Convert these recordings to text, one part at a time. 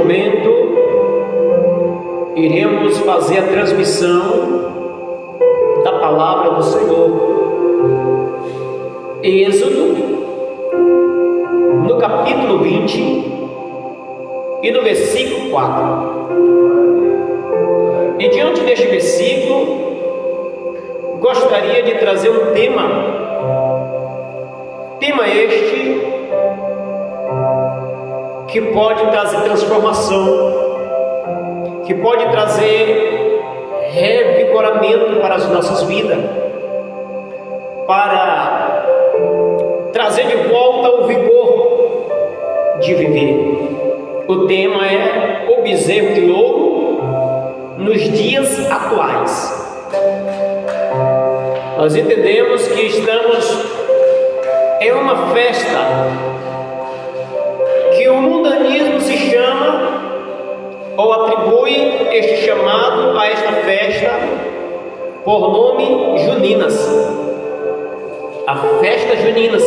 momento, iremos fazer a transmissão da palavra do Senhor. Êxodo, no capítulo 20 e no versículo 4. E diante deste versículo, gostaria de trazer um tema este que pode trazer transformação, que pode trazer revigoramento para as nossas vidas, para trazer de volta o vigor de viver. O tema é o bezerro de ouro nos dias atuais. Nós entendemos que estamos em uma festa que o mundanismo se chama ou atribui este chamado a esta festa por nome Juninas, a festa Juninas.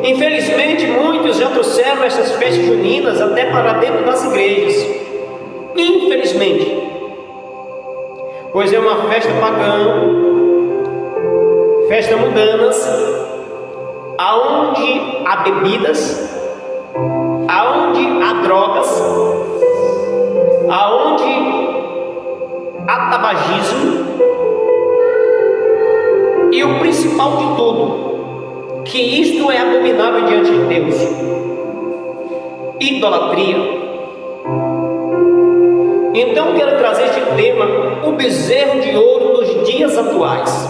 Infelizmente muitos já trouxeram essas festas juninas até para dentro das igrejas, infelizmente, pois é uma festa pagã, festa mundanas, aonde há bebidas, aonde há drogas, aonde há tabagismo, e o principal de tudo, que isto é abominável diante de Deus: idolatria. Então quero trazer este tema, o bezerro de ouro nos dias atuais.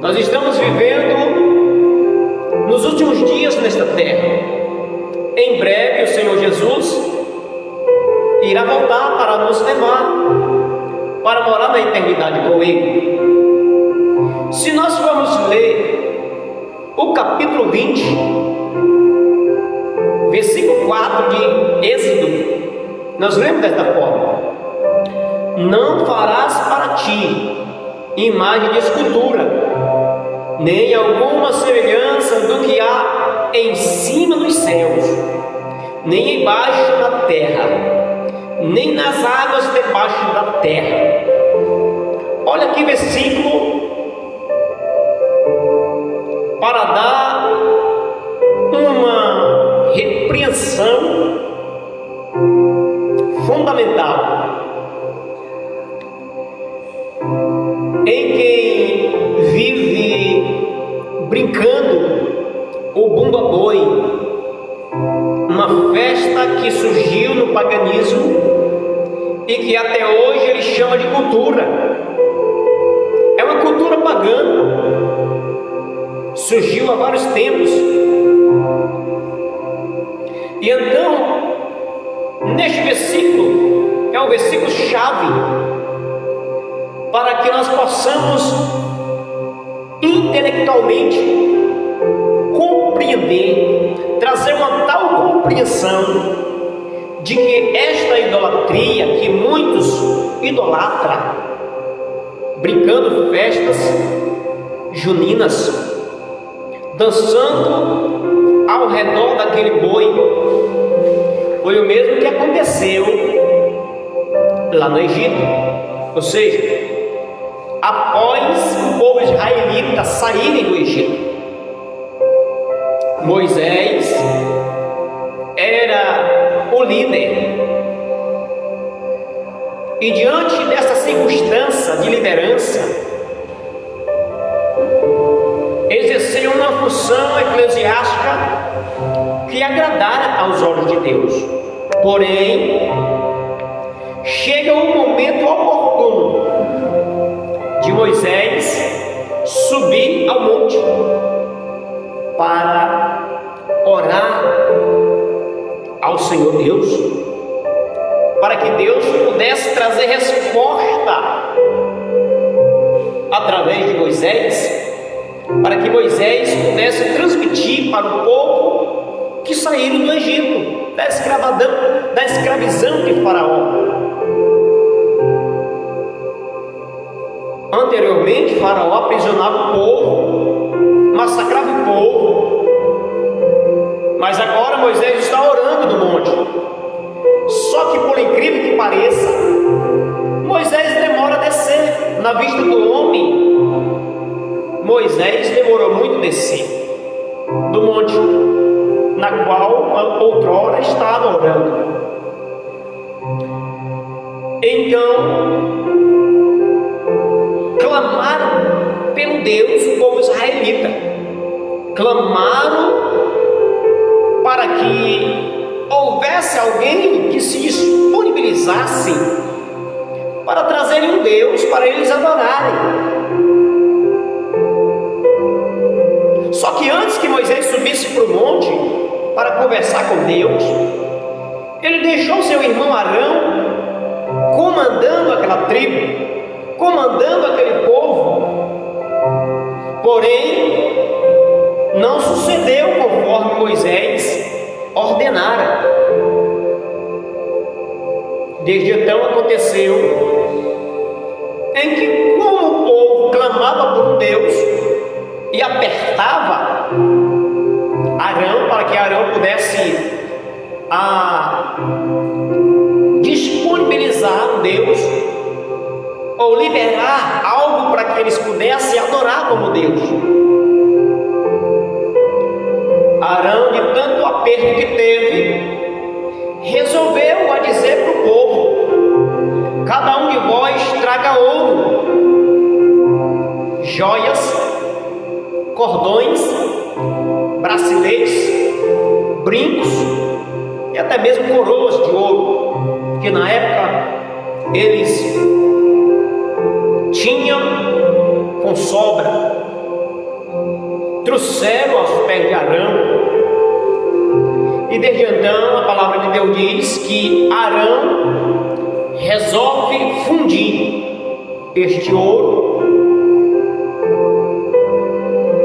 Nós estamos vivendo nos últimos dias nesta terra. Em breve o Senhor Jesus irá voltar para nos levar para morar na eternidade com Ele. Se nós formos ler o capítulo 20, versículo 4 de Êxodo, nós lemos desta forma: não farás para ti imagem de escultura, nem alguma semelhança do que há em cima dos céus, nem embaixo da terra, nem nas águas debaixo da terra. Olha que versículo para dar uma repreensão fundamental em quem vive brincando o bumba-boi, uma festa que surgiu no paganismo e que até hoje ele chama de cultura. É uma cultura pagã, surgiu há vários tempos. E então, neste versículo, é um versículo chave para que nós possamos intelectualmente compreender, trazer uma tal compreensão de que esta idolatria que muitos idolatram, brincando festas juninas, dançando ao redor daquele boi, foi o mesmo que aconteceu lá no Egito. Ou seja, após o povo israelita saírem do Egito, Moisés era o líder, e diante dessa circunstância de liderança, exerceu uma função eclesiástica que agradara aos olhos de Deus. Porém, chega um momento oportuno de Moisés subir ao monte para orar ao Senhor Deus, para que Deus pudesse trazer resposta através de Moisés, para que Moisés pudesse transmitir para o povo que saíram do Egito, da escravidão de Faraó. Anteriormente, Faraó aprisionava o povo, massacrava o povo, mas agora Moisés está orando no monte, Só que, por incrível que pareça, Moisés demora a descer. Na vista do homem, Moisés demorou muito a descer do monte na qual outrora está adorando. Então clamaram pelo Deus, o povo israelita, clamaram para que houvesse alguém que se disponibilizasse para trazerem um Deus para eles adorarem. Só que antes que Moisés subisse para o monte para conversar com Deus, ele deixou seu irmão Arão comandando aquela tribo, comandando aquele povo. Porém, não sucedeu conforme Moisés ordenara. Desde então aconteceu em que, como o povo clamava por um Deus e apertava Arão para que Arão pudesse disponibilizar um Deus ou liberar algo para que eles pudessem adorar como Deus, Arão, de tanto aperto que teve, resolveu a dizer para o povo: cada um de vós traga ouro, joias, cordões, braceletes, brincos e até mesmo coroas de ouro, que na época eles tinham com sobra. Trouxeram aos pés de Arão, e desde então a palavra de Deus diz que Arão resolve fundir este ouro,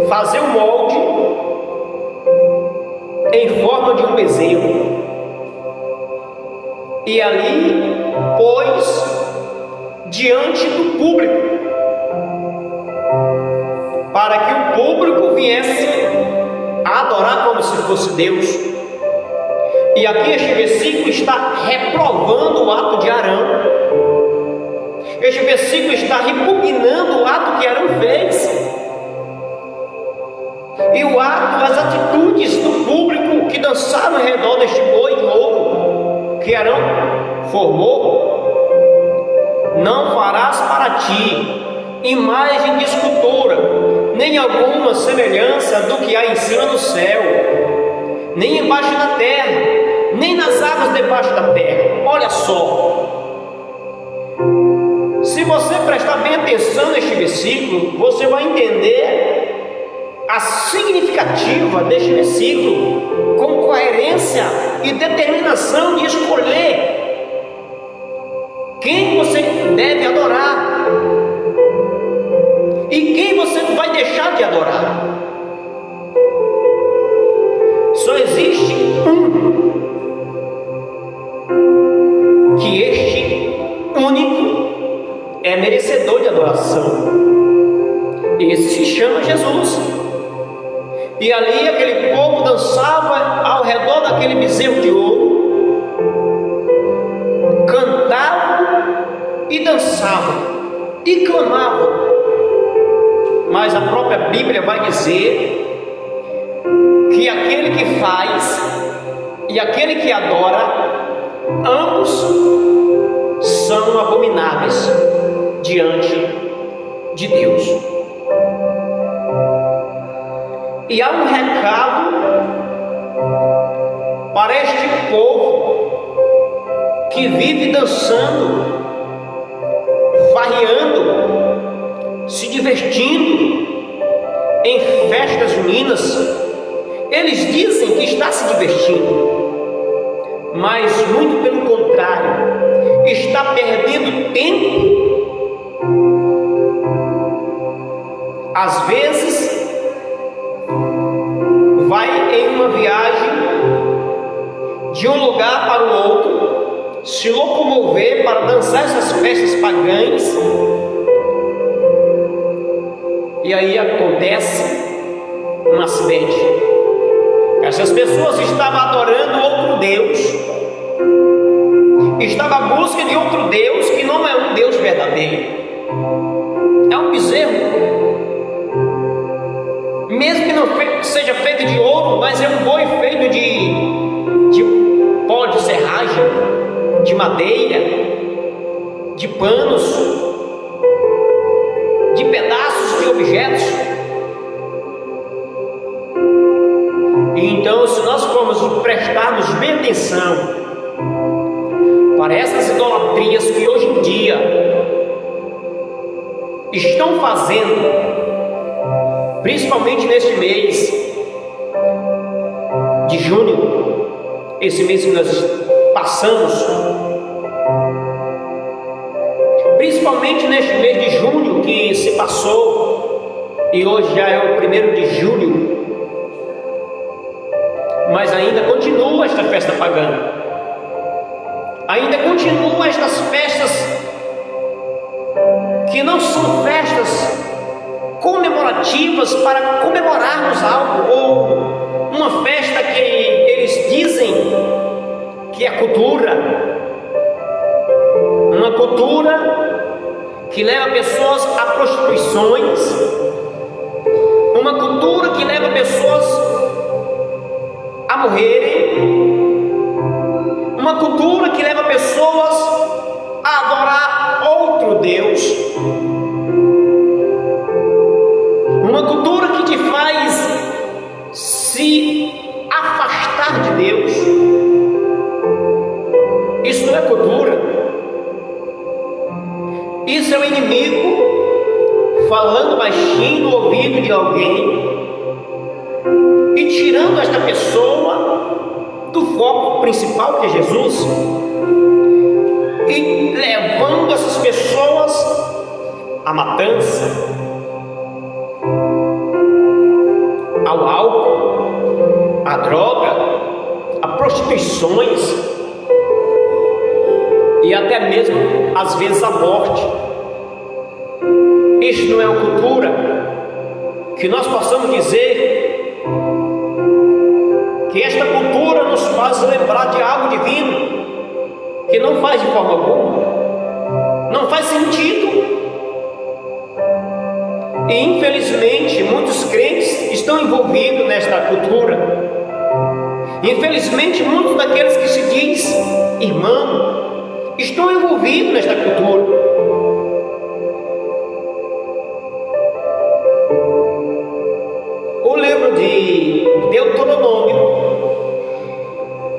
fazer o molde em forma de um bezerro, e ali pôs diante do público, para que o público viesse a adorar como se fosse Deus. E aqui este versículo está reprovando o ato de Arão. Este versículo está repugnando o ato que Arão fez. E o ato, as atitudes do público que dançaram ao redor deste boi de ouro que Arão formou: não farás para ti imagem de escultura, nem alguma semelhança do que há em cima do céu, nem embaixo da terra, nem nas águas debaixo da terra. Olha só, se você prestar bem atenção neste versículo, você vai entender a significativa deste versículo, com coerência e determinação de escolher quem você deve adorar e quem você vai deixar de adorar. Só existe um, que este único é merecedor de adoração. Esse se chama Jesus. E ali aquele povo dançava ao redor daquele bezerro de ouro, cantava e dançava e clamavam. Mas a própria Bíblia vai dizer que aquele que faz e aquele que adora, ambos são abomináveis diante de Deus. E há um recado para este povo que vive dançando, farreando, se divertindo em festas juninas. Eles dizem que está se divertindo, mas muito pelo contrário, está perdendo tempo. Às vezes vai em uma viagem de um lugar para o outro, se locomover para dançar essas festas pagãs, e aí acontece um acidente. Essas pessoas estavam adorando outro Deus, estava à busca de outro Deus que não é um Deus verdadeiro. É um bezerro, mesmo que não seja feito de ouro, mas é um boi feito de pó de serragem, de madeira, de panos, de pedaços de objetos. E então, se nós formos prestarmos bem atenção para essas idolatrias que hoje em dia estão fazendo, principalmente neste mês de junho, esse mês que nós passamos, principalmente neste mês de junho que se passou, e hoje já é o 1º de julho, mas ainda continua esta festa pagã, ainda continua estas festas que não são festas comemorativas para comemorarmos algo, ou uma festa que eles dizem que é cultura, uma cultura que leva pessoas a prostituições, uma cultura que leva pessoas a morrerem, uma cultura que leva pessoas a adorar outro Deus, uma cultura que te faz se afastar de Deus. Isso não é cultura, isso é o inimigo falando baixinho no ouvido de alguém e tirando esta pessoa do foco principal, que é Jesus, e levando essas pessoas à matança, ao álcool, à droga, a prostituições e até mesmo às vezes a morte. Isto não é uma cultura que nós possamos dizer que esta cultura nos faz lembrar de algo divino, que não faz de forma alguma, não faz sentido. E infelizmente muitos crentes estão envolvidos nesta cultura. Infelizmente muitos daqueles que se diz irmão estão envolvidos nesta cultura. O livro de Deuteronômio,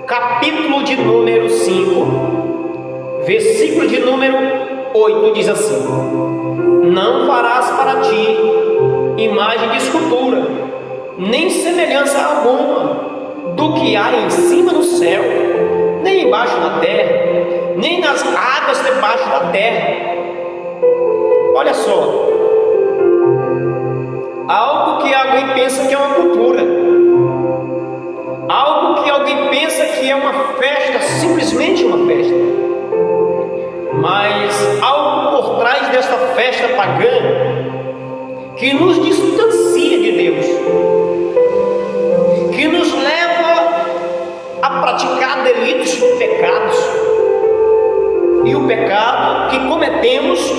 capítulo de número 5, versículo de número 8, diz assim: não farás para ti imagem de escultura, nem semelhança alguma do que há em cima do céu, nem embaixo da terra, nem nas águas debaixo da terra. Olha só, algo que alguém pensa que é uma cultura, algo que alguém pensa que é uma festa, simplesmente uma festa, mas algo por trás desta festa pagã que nos distancia de Deus, que nos leva a praticar delitos e pecados. E o pecado que cometemos,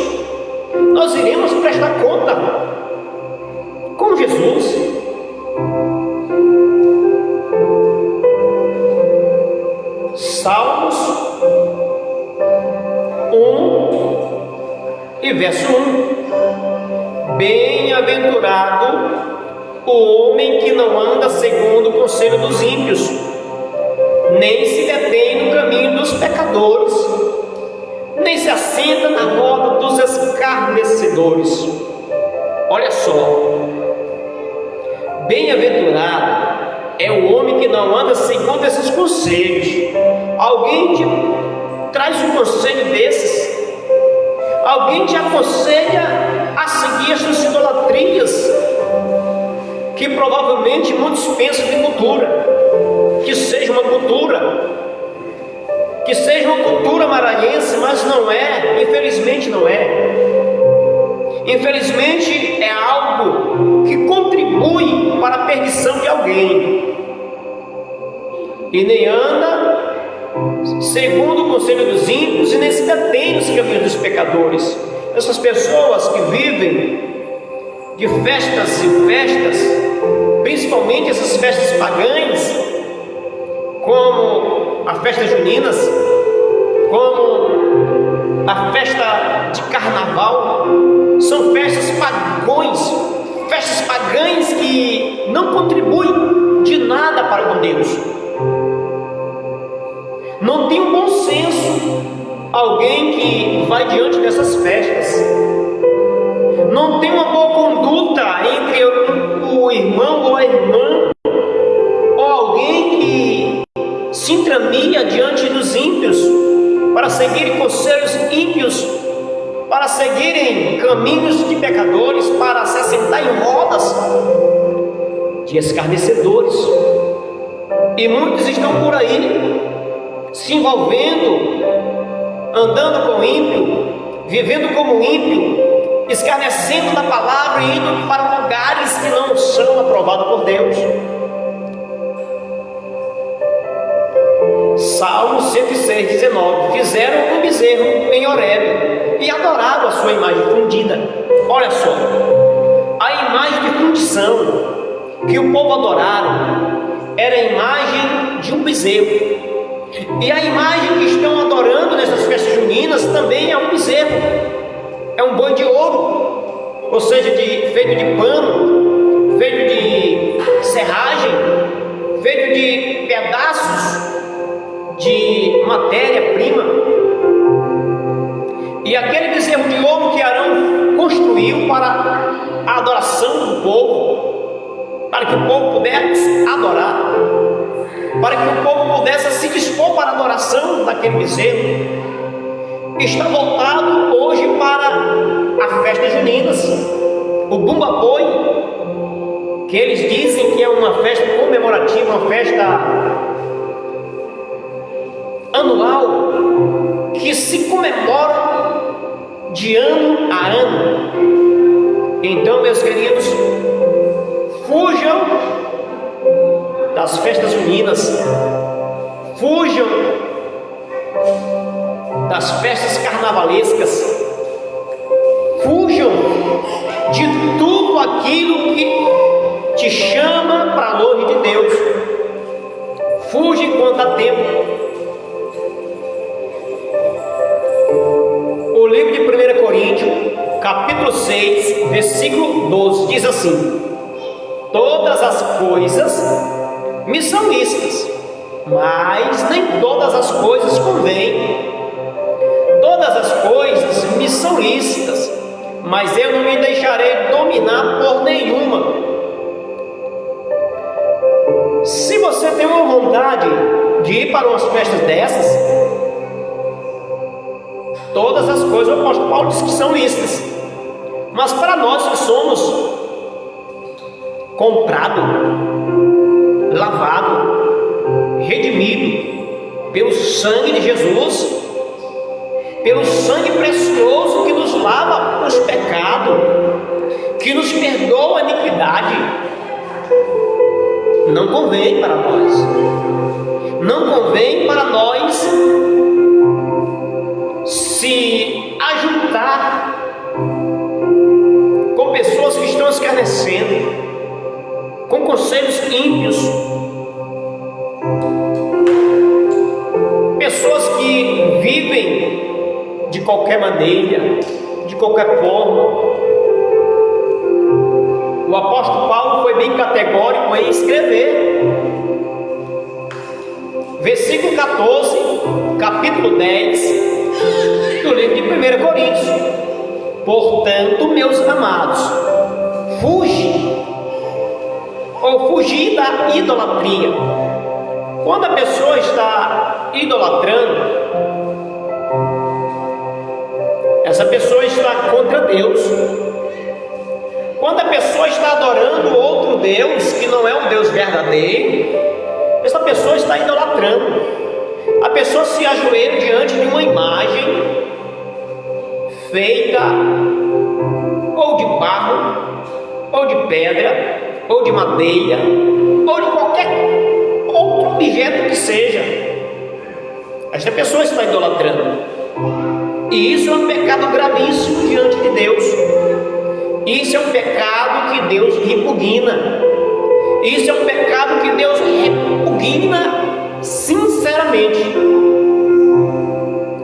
nós iremos prestar conta com Jesus. Salmos 1 e verso 1: bem-aventurado o homem que não anda segundo o conselho dos ímpios, nem se detém no caminho dos pecadores, nem se assenta na roda dos escarnecedores. Olha só, bem-aventurado é o homem que não anda segundo esses conselhos. Alguém te traz um conselho desses? Alguém te aconselha a seguir essas idolatrias que provavelmente muitos pensam de cultura, que seja uma cultura maranhense, mas não é, infelizmente não é. Infelizmente é algo que contribui para a perdição de alguém, e nem anda segundo o conselho dos ímpios, e nem se detém nos caminhos dos pecadores. Essas pessoas que vivem de festas e festas, principalmente essas festas pagãs, como a festa juninas, como a festa de carnaval, são festas pagãs que não contribuem de nada para com Deus. Não tem um bom senso alguém que vai diante dessas festas. Não tem uma boa conduta entre o irmão ou a irmã, ou alguém que se intramia diante dos ímpios para seguirem conselhos ímpios, para seguirem caminhos de pecadores, para se assentar em rodas de escarnecedores. E muitos estão por aí se envolvendo, andando com o ímpio, vivendo como ímpio, escarnecendo da palavra e indo para lugares que não são aprovados por Deus. Salmo 106:19. Fizeram um bezerro em Horebe e adoraram a sua imagem fundida. Olha só, a imagem de fundição que o povo adoraram era a imagem de um bezerro. E a imagem que estão adorando nessas festas juninas também é um bezerro, é um boi de ouro, ou seja, feito de pano, feito de serragem, feito de pedaços de matéria-prima. E aquele bezerro de ouro que Arão construiu para a adoração do povo, para que o povo pudesse adorar, para que o povo pudesse se dispor para a adoração daquele bezerro, está voltado hoje para a festa juninas, o Bumba Boi, que eles dizem que é uma festa comemorativa, uma festa anual, que se comemora de ano a ano. Então, meus queridos, fujam das festas juninas, fujam das festas carnavalescas, fujam de tudo aquilo que te chama para longe de Deus. Fuja enquanto há tempo. O livro de 1 Coríntios, capítulo 6, versículo 12, diz assim: todas as coisas me são lícitas, mas nem todas as coisas convêm. Todas as coisas me são lícitas, mas eu não me deixarei dominar por nenhuma. Se você tem uma vontade de ir para umas festas dessas, todas as coisas, o apóstolo Paulo diz que são lícitas, mas para nós que somos comprado, lavado, redimido pelo sangue de Jesus, pelo sangue precioso que nos lava os pecados, que nos perdoa a iniquidade, não convém para nós, não convém para nós se ajuntar com pessoas que estão escarnecendo, com conselhos ímpios, pessoas que vivem de qualquer maneira, de qualquer forma. O apóstolo Paulo foi bem categórico em escrever, versículo 14, capítulo 10 do livro de 1 Coríntios: portanto, meus amados, fugi da idolatria. Quando a pessoa está idolatrando, essa pessoa está contra Deus. Quando a pessoa está adorando outro Deus que não é um Deus verdadeiro, essa pessoa está idolatrando. A pessoa se ajoelha diante de uma imagem feita ou de barro, ou de pedra, ou de madeira, ou de qualquer outro objeto que seja. Esta pessoa está idolatrando. E isso é um pecado gravíssimo diante de Deus. Isso é um pecado que Deus repugna. Isso é um pecado que Deus repugna sinceramente.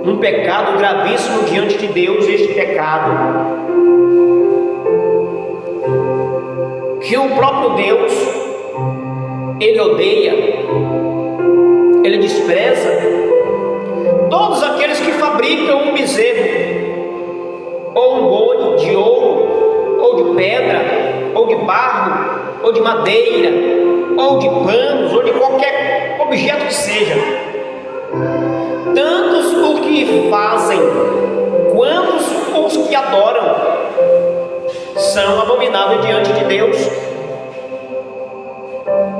Um pecado gravíssimo diante de Deus, este pecado que o próprio Deus, Ele odeia, Ele despreza. Todos aqueles que fabricam um bezerro, ou um boi de ouro, ou de pedra, ou de barro, ou de madeira, ou de panos, ou de qualquer objeto que seja, tantos os que fazem, quantos os que adoram, são abomináveis diante de Deus.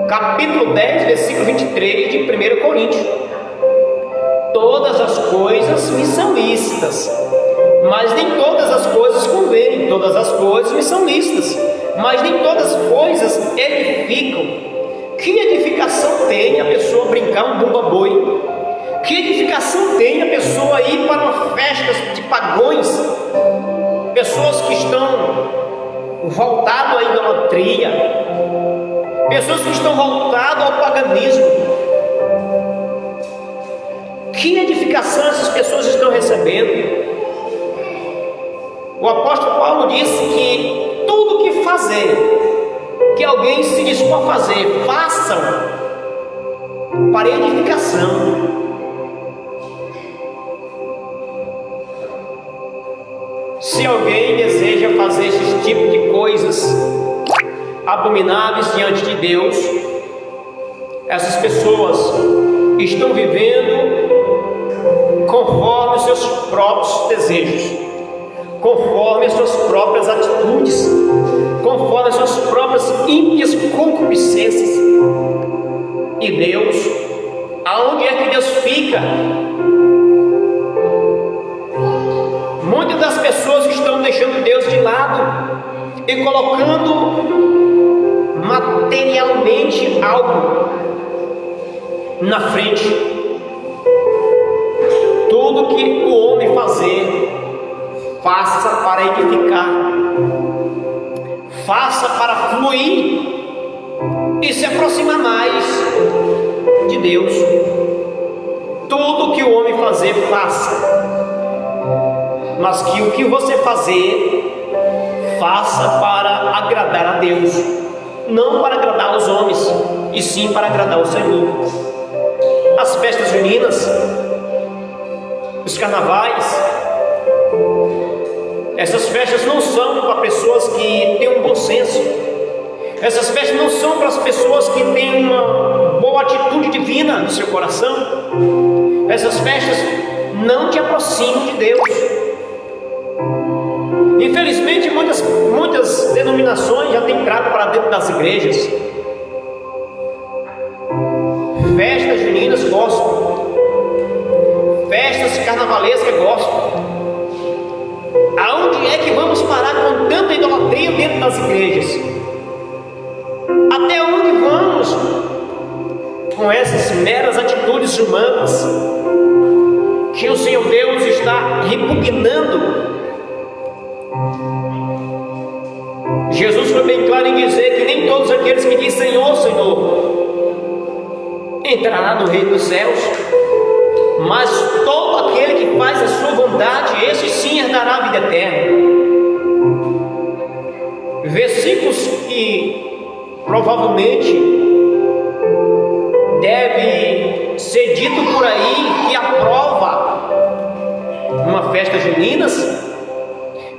Capítulo 10, versículo 23 de 1 Coríntios. Todas as coisas me são lícitas, mas nem todas as coisas convêm. Todas as coisas me são lícitas, mas nem todas as coisas edificam. Que edificação tem a pessoa brincar um bumba-boi? Que edificação tem a pessoa ir para uma festa de pagões? Pessoas que estão voltadas à idolatria, pessoas que estão voltadas ao paganismo. Que edificação essas pessoas estão recebendo? O apóstolo Paulo disse que tudo que fazer, que alguém se dispõe a fazer, façam para edificação. Se alguém deseja fazer esse tipo de coisas abomináveis diante de Deus, essas pessoas estão vivendo conforme os seus próprios desejos, conforme as suas próprias atitudes, conforme as suas próprias ímpias concupiscências. E Deus, aonde é que Deus fica? Muitas das pessoas estão deixando Deus de lado e colocando materialmente algo na frente. Tudo que o homem fazer, faça para edificar, faça para fluir e se aproximar mais de Deus. Tudo que o homem fazer, faça, mas que o que você fazer, faça para agradar a Deus, não para agradar os homens, e sim para agradar o Senhor. As festas juninas, os carnavais, essas festas não são para pessoas que têm um bom senso. Essas festas não são para as pessoas que têm uma boa atitude divina no seu coração. Essas festas não te aproximam de Deus. Infelizmente, muitas denominações já têm entrado para dentro das igrejas. Festas juninas gospel, festas carnavalescas gospel. Aonde é que vamos parar com tanta idolatria dentro das igrejas? Até onde vamos com essas meras atitudes humanas que o Senhor Deus está repugnando? Jesus foi bem claro em dizer que nem todos aqueles que dizem Senhor, Senhor entrará no reino dos céus, mas todo aquele que faz a sua vontade, esse sim herdará a vida eterna. Versículos que provavelmente deve ser dito por aí que aprova uma festa juninas.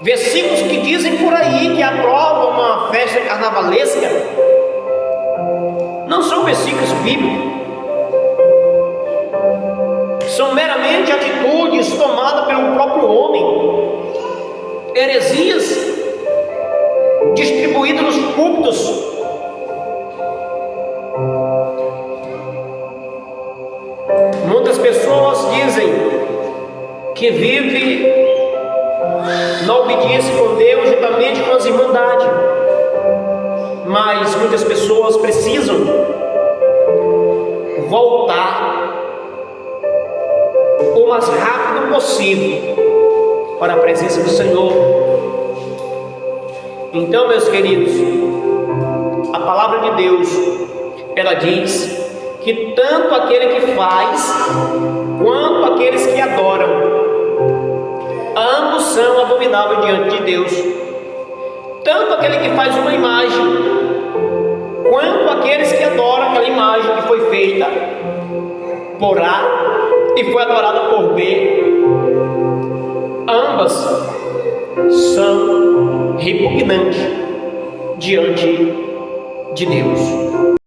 Versículos que dizem por aí que aprovam uma festa carnavalesca não são versículos bíblicos, são meramente atitudes tomadas pelo próprio homem, heresias distribuídas nos púlpitos. Muitas pessoas dizem que vivem na obediência com Deus, juntamente com as irmandades, mas muitas pessoas precisam voltar o mais rápido possível para a presença do Senhor. Então, meus queridos, a palavra de Deus, ela diz que tanto aquele que faz, quanto aqueles que adoram, ambos são abomináveis diante de Deus. Tanto aquele que faz uma imagem, quanto aqueles que adoram aquela imagem que foi feita por A e foi adorada por B, ambas são repugnantes diante de Deus.